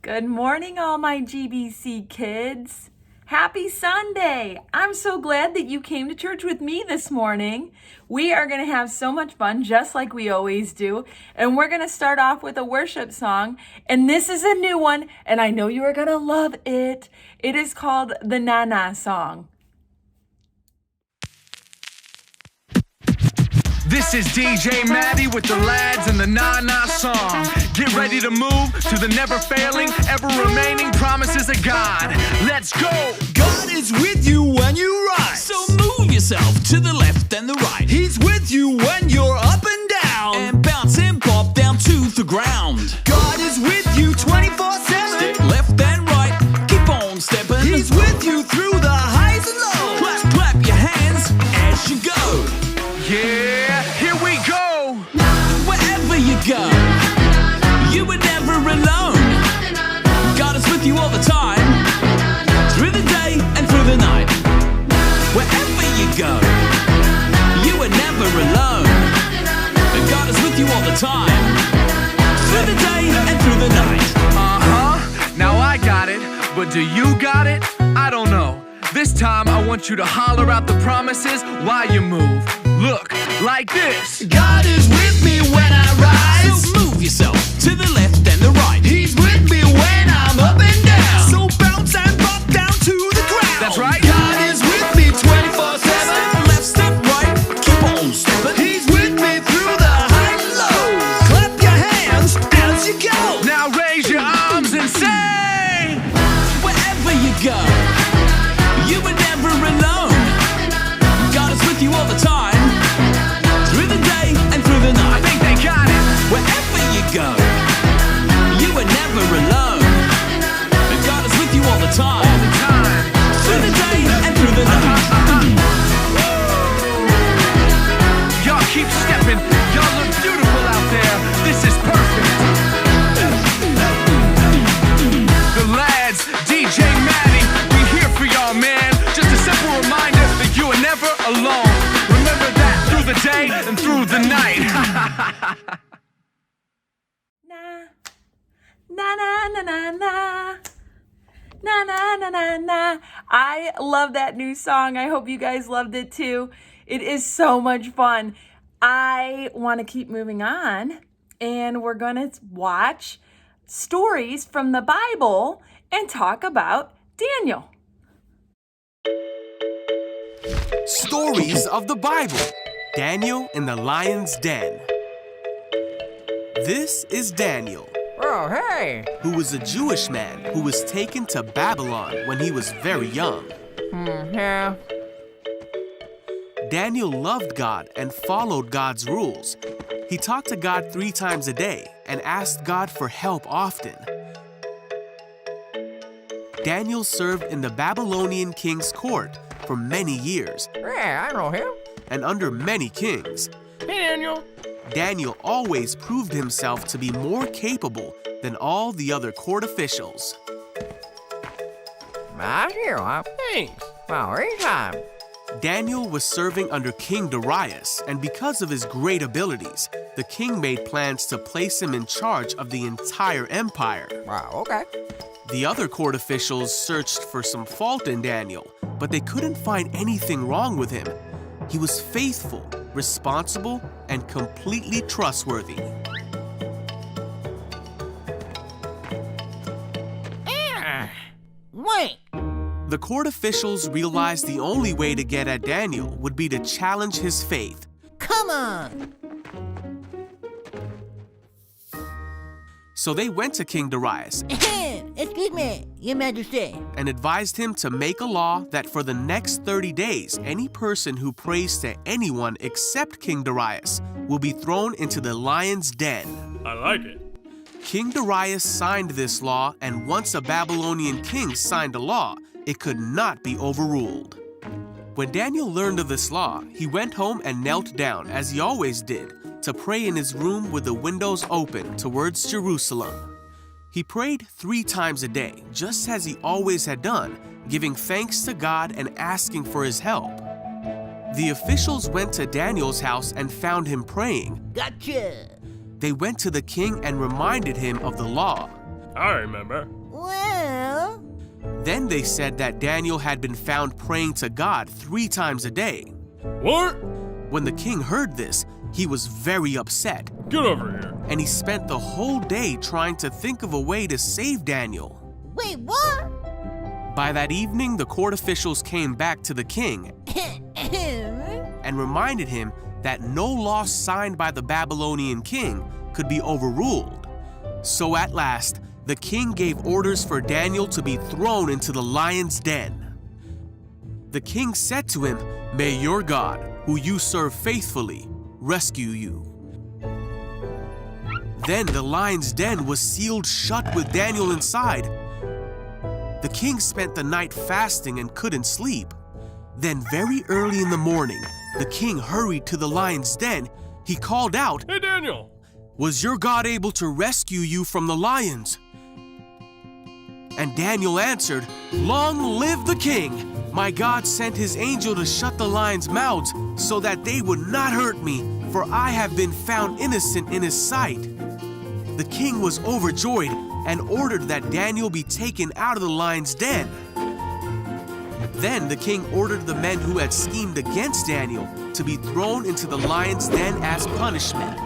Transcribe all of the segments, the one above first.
Good morning, all my GBC kids. Happy Sunday. I'm so glad that you came to church with me this morning. We are going to have so much fun, just like we always do. And we're going to start off with a worship song. And this is a new one, and I know you are going to love it. It is called the Nana song. This is DJ Maddie with the lads and the Na-Na song. Get ready to move to the never-failing, ever-remaining promises of God. Let's go! God is with you when you rise. So move yourself to the left and the right. He's with you when you're up and down. And bounce and pop down to the ground. God is with you 24/7. Step left and right, keep on stepping. He's with you through the highs and lows. Clap, clap your hands as you go. Yeah, here we go! Wherever you go, you were never alone. God is with you all the time, through the day and through the night. Wherever you go, you were never alone. And God is with you all the time, through the day and through the night. Now I got it, but do you got it? I don't know. This time I want you to holler out the promises while you move. Look, like this. God is with me when I rise. So move yourself to the left and the right. He's with me when I'm up and down. So bounce and pop down to the ground. That's right. God is with me 24/7. Step left, step right, keep on stepping. He's with me through the highs and lows. Clap your hands as you go. Now raise your arms and say, Wherever you go, you were never alone. God is with you all the time, through the day and through the night. I think they got it. Wherever you go, you were never alone. And God is with you all the time, through the day and through the night. Y'all keep stepping. Y'all look beautiful out there. This is perfect. The lads, DJ Maddie, we here for y'all, man. Just a simple reminder that you are never alone. Remember that through the day and through the night. Na, na, na, na, na. Na, na, na, na, na. I love that new song. I hope you guys loved it too. It is so much fun. I want to keep moving on, and we're going to watch stories from the Bible and talk about Daniel. Stories of the Bible. Daniel in the Lion's Den. This is Daniel. Oh, hey! Who was a Jewish man who was taken to Babylon when he was very young. Yeah. Daniel loved God and followed God's rules. He talked to God 3 times a day and asked God for help often. Daniel served in the Babylonian king's court for many years Yeah, I know him. and under many kings. Hey, Daniel. Daniel always proved himself to be more capable than all the other court officials. Thanks. Well, anytime. Daniel was serving under King Darius, and because of his great abilities, the king made plans to place him in charge of the entire empire. Wow, okay. The other court officials searched for some fault in Daniel, but they couldn't find anything wrong with him. He was faithful, responsible, and completely trustworthy. Wait. The court officials realized the only way to get at Daniel would be to challenge his faith. Come on. So they went to King Darius Excuse me, Your Majesty. and advised him to make a law that for the next 30 days, any person who prays to anyone except King Darius will be thrown into the lion's den. I like it. King Darius signed this law, and once a Babylonian king signed a law, it could not be overruled. When Daniel learned of this law, he went home and knelt down, as he always did, to pray in his room with the windows open towards Jerusalem. He prayed 3 times a day, just as he always had done, giving thanks to God and asking for his help. The officials went to Daniel's house and found him praying. Gotcha. They went to the king and reminded him of the law. I remember. Well, Then they said that Daniel had been found praying to God 3 times a day. What? When the king heard this, he was very upset, Get over here. and he spent the whole day trying to think of a way to save Daniel. wait, what? By that evening, the court officials came back to the king and reminded him that no law signed by the Babylonian king could be overruled. So at last, the king gave orders for Daniel to be thrown into the lion's den. The king said to him, "May your God, who you serve faithfully, rescue you." Then the lion's den was sealed shut with Daniel inside. The king spent the night fasting and couldn't sleep. Then very early in the morning, the king hurried to the lion's den. He called out, Hey, Daniel. "Was your God able to rescue you from the lions?" And Daniel answered, "Long live the king! My God sent his angel to shut the lions' mouths so that they would not hurt me, for I have been found innocent in his sight." The king was overjoyed and ordered that Daniel be taken out of the lion's den. Then the king ordered the men who had schemed against Daniel to be thrown into the lion's den as punishment.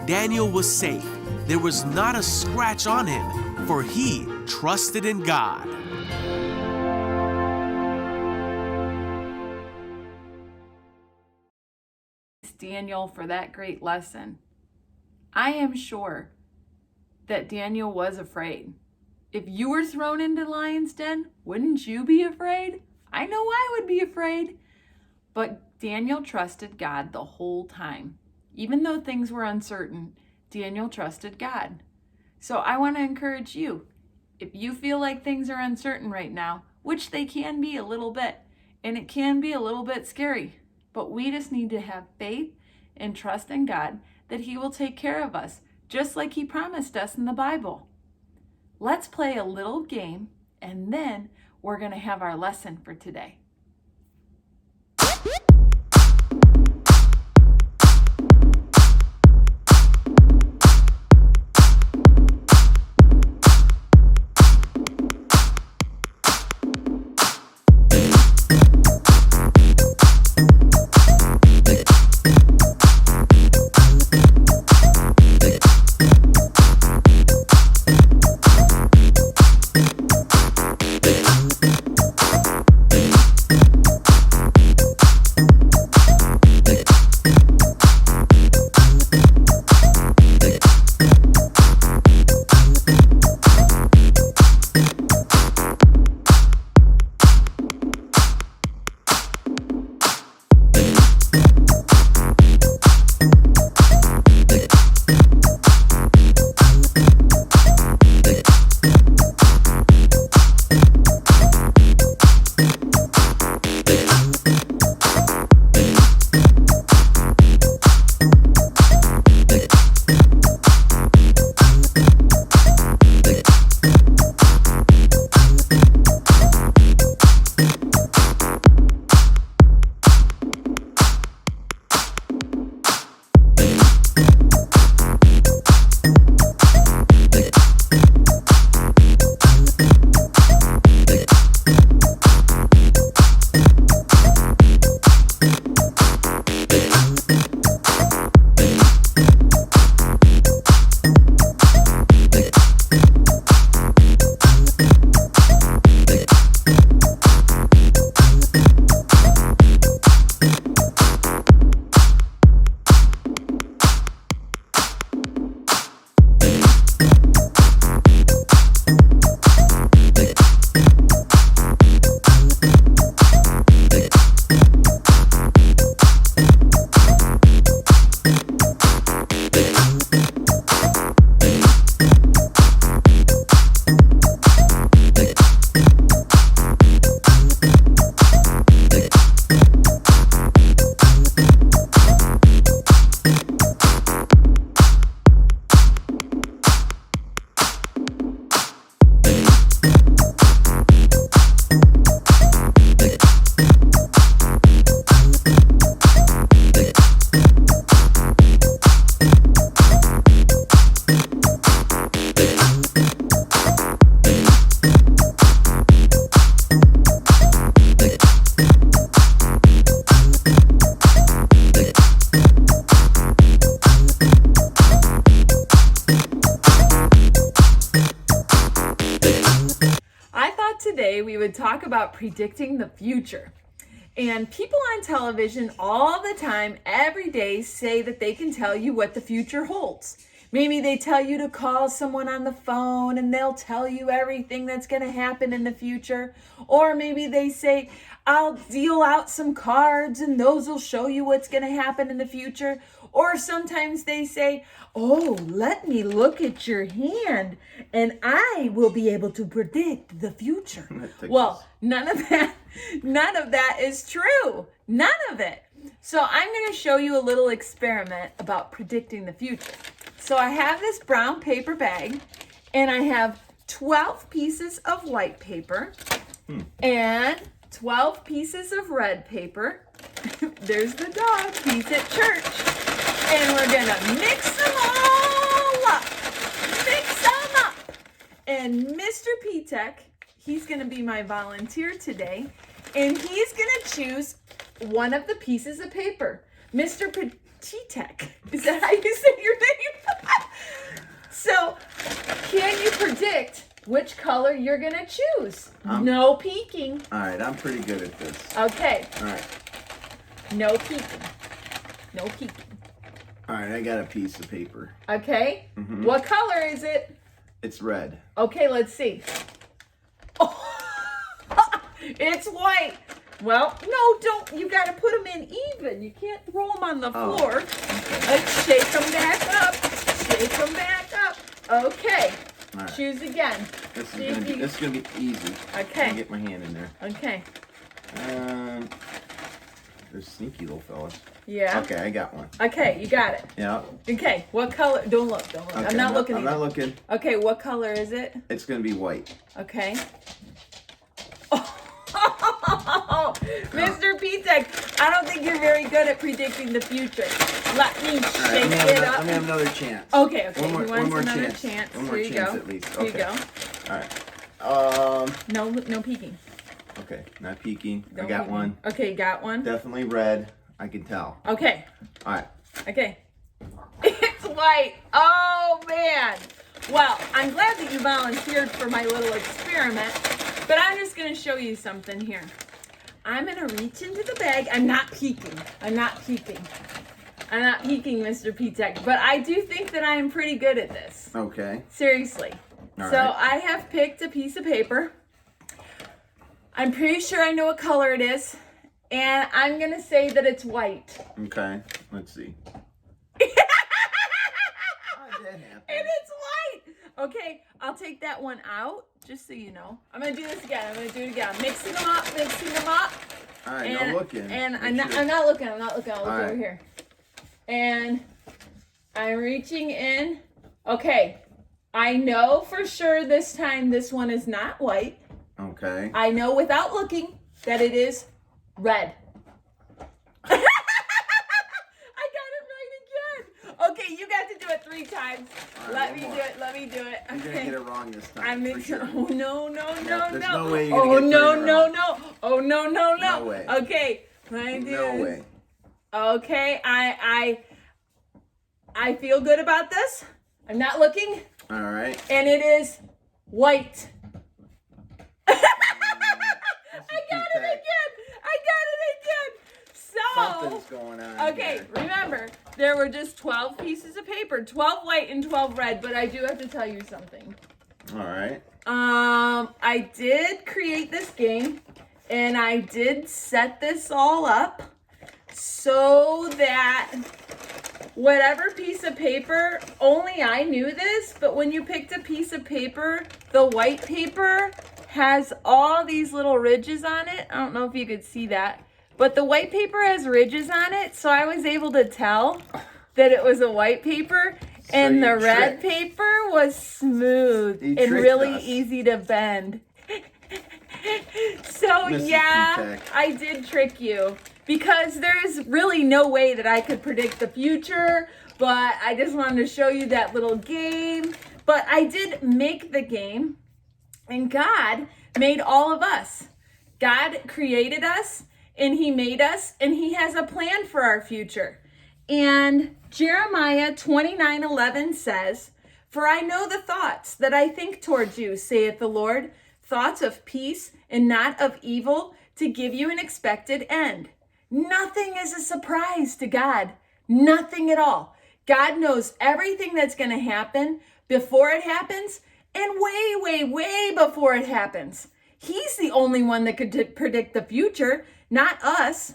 Daniel was safe. There was not a scratch on him, for he trusted in God. Thanks, Daniel, for that great lesson. I am sure that Daniel was afraid. If you were thrown into the lion's den, wouldn't you be afraid? I know I would be afraid. But Daniel trusted God the whole time. Even though things were uncertain, Daniel trusted God. So I want to encourage you, if you feel like things are uncertain right now, which they can be a little bit, and it can be a little bit scary, but we just need to have faith and trust in God that He will take care of us, just like He promised us in the Bible. Let's play a little game, and then we're going to have our lesson for today. today we would talk about predicting the future. And people on television all the time, every day, say that they can tell you what the future holds. Maybe they tell you to call someone on the phone and they'll tell you everything that's going to happen in the future. Or maybe they say, I'll deal out some cards and those will show you what's going to happen in the future. Or sometimes they say, oh, let me look at your hand and I will be able to predict the future. Well, none of that is true. None of it. So I'm going to show you a little experiment about predicting the future. So I have this brown paper bag and I have 12 pieces of white paper and 12 pieces of red paper. There's the dog, he's at church. And we're gonna mix them all up. Mix them up. And Mr. P-Tech, he's gonna be my volunteer today. And he's gonna choose one of the pieces of paper. Mr. P-Tech, is that how you say your name? So, can you predict which color you're gonna choose? No peeking. All right, I'm pretty good at this. Okay. All right. No peeking. No peeking. All right, I got a piece of paper. Okay. What color is it? It's red. Okay, let's see. Oh, it's white. Well, no, don't. You got to put them in even. You can't throw them on the floor. Let's shake them back up. Shake them back up. Okay. All right. Choose again. This is gonna be easy. Okay. Let me get my hand in there. Okay. They're sneaky little fellas. Yeah. Okay, I got one. Okay, you got it. Yeah. Okay, what color? Don't look. Don't look. Okay, I'm not looking. I'm either. not looking. Okay, what color is it? It's gonna be white. Okay. Oh, Mr. P-Tech, I don't think you're very good at predicting the future. Let me All right, shake it up. Let me have another chance. Okay. One more, He one wants more another chance. chance. One more Here you chance go. at least. Here you Okay. go. All right. No peeking. Okay, not peeking. I Don't got peek. one. Okay, you got one. Definitely red. I can tell. Okay. All right. Okay. It's white. Oh, man. Well, I'm glad that you volunteered for my little experiment, but I'm just going to show you something here. I'm going to reach into the bag. I'm not peeking. I'm not peeking, Mr. P-Tech, but I do think that I am pretty good at this. Okay. Seriously. All So right. I have picked a piece of paper. I'm pretty sure I know what color it is, and I'm going to say that it's white. Okay. Let's see. And it's white. Okay, I'll take that one out, just so you know. I'm going to do this again. I'm going to do it again. Mixing them up. All right, And, no looking. and Make I'm not looking. I'll look All over right. here. And I'm reaching in. Okay, I know for sure this time this one is not white. Okay. I know without looking that it is red. I got it right again. Okay, you got to do it 3 times. All Let right, me one do more. it. Let me do it. You're gonna get it wrong this time. I'm for in. sure. Oh no. There's no way you're Oh gonna get no. 3 in a row. Oh no. No way. Okay. Let me do No this. way. Okay. I feel good about this. I'm not looking, All right. and it is white. I got it again. So. Something's going on. Okay, here. remember, there were just 12 pieces of paper, 12 white and 12 red, but I do have to tell you something. All right. I did create this game, and I did set this all up so that whatever piece of paper, only I knew this, but when you picked a piece of paper, the white paper has all these little ridges on it. I don't know if you could see that. But the white paper has ridges on it, so I was able to tell that it was a white paper, and you the red tricked. paper was smooth You and tricked really us. easy to bend. So Mrs. yeah, P-Tech. I did trick you because there's really no way that I could predict the future, but I just wanted to show you that little game. But I did make the game, and God made all of us. God created us, and he made us, and he has a plan for our future. And Jeremiah 29:11 says, "For I know the thoughts that I think towards you, saith the Lord, thoughts of peace and not of evil, to give you an expected end. Nothing is a surprise to God. Nothing at all. God knows everything that's going to happen before it happens and way, way, way before it happens. He's the only one that could predict the future, not us.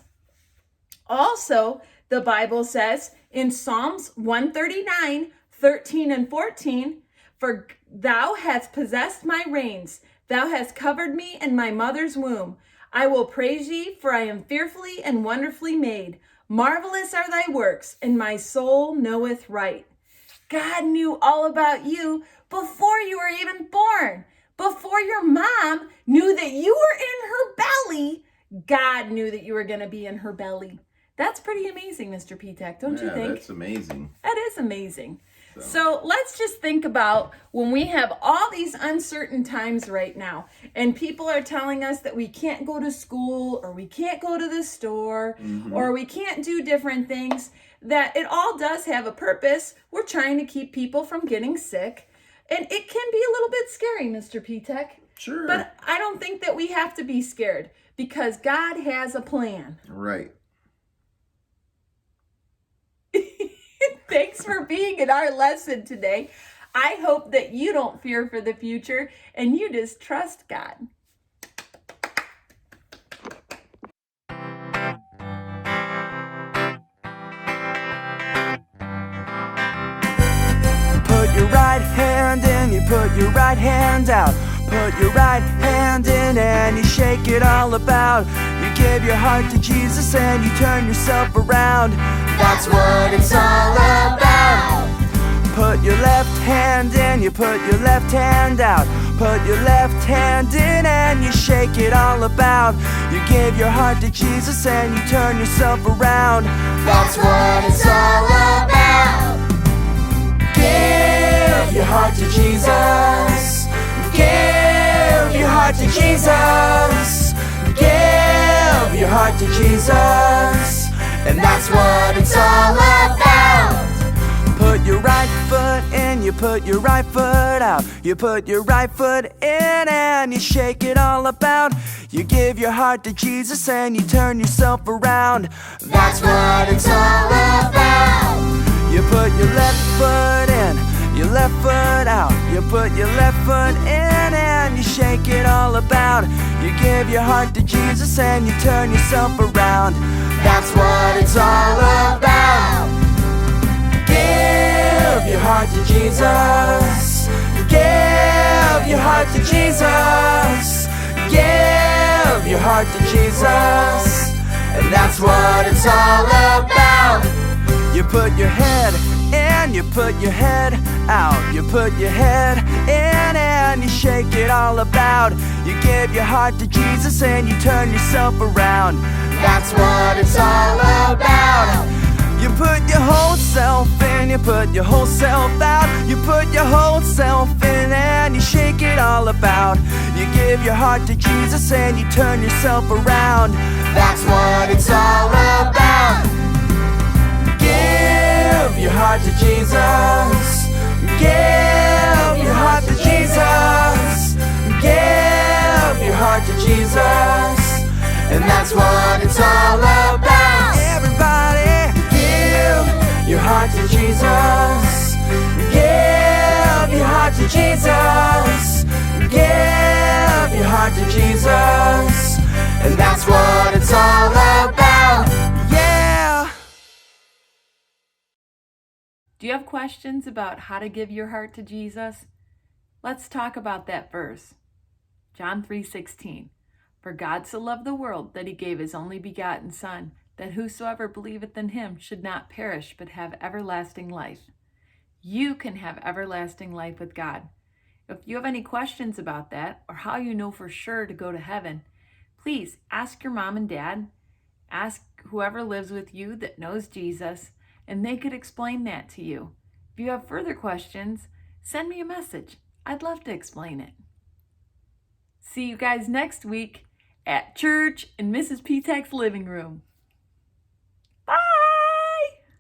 Also, the Bible says in Psalms 139, 13 and 14, for thou hast possessed my reins. Thou hast covered me in my mother's womb. I will praise ye, for I am fearfully and wonderfully made. Marvelous are thy works, and my soul knoweth right. God knew all about you before you were even born. Before your mom knew that you were in her belly, God knew that you were going to be in her belly. That's pretty amazing, Mr. P-Tech, don't you think? That's amazing. That is amazing. So let's just think about when we have all these uncertain times right now, and people are telling us that we can't go to school, or we can't go to the store, or we can't do different things, that it all does have a purpose. We're trying to keep people from getting sick, and it can be a little bit scary, Mr. P-Tech. Sure. But I don't think that we have to be scared, because God has a plan. Right. Thanks for being in our lesson today. I hope that you don't fear for the future and you just trust God. Put your right hand in, you put your right hand out. Put your right hand in and you shake it all about. You give your heart to Jesus and you turn yourself around. That's what it's all about. Put your left hand in, you put your left hand out. Put your left hand in and you shake it all about. You give your heart to Jesus and you turn yourself around. That's what it's all about. Give your heart to Jesus. Give your heart to Jesus. Give your heart to Jesus. And that's what it's all about. Put your right foot in, you put your right foot out. You put your right foot in and you shake it all about. You give your heart to Jesus and you turn yourself around. That's what it's all about. You put your left foot in, your left foot out. You put your left foot in and you shake it all about. You give your heart to Jesus and you turn yourself around. That's what it's all about. Give your heart to Jesus. Give your heart to Jesus. Give your heart to Jesus. And that's what it's all about. You put your head in, you put your head out. You put your head in and you shake it all about. You give your heart to Jesus and you turn yourself around. That's what it's all about. You put your whole self in, you put your whole self out. You put your whole self in and you shake it all about. You give your heart to Jesus and you turn yourself around. That's what it's all about. Give your heart to Jesus. Give your heart to Jesus. Give your heart to Jesus. And that's what it's all about. Everybody, give your heart to Jesus. Give your heart to Jesus. Give your heart to Jesus. And that's what it's all about. Yeah. Do you have questions about how to give your heart to Jesus? Let's talk about that verse. John 3:16. For God so loved the world that he gave his only begotten Son, that whosoever believeth in him should not perish but have everlasting life. You can have everlasting life with God. If you have any questions about that, or how you know for sure to go to heaven, please ask your mom and dad, ask whoever lives with you that knows Jesus, and they could explain that to you. If you have further questions, send me a message. I'd love to explain it. See you guys next week at church in Mrs. P-Tech's living room.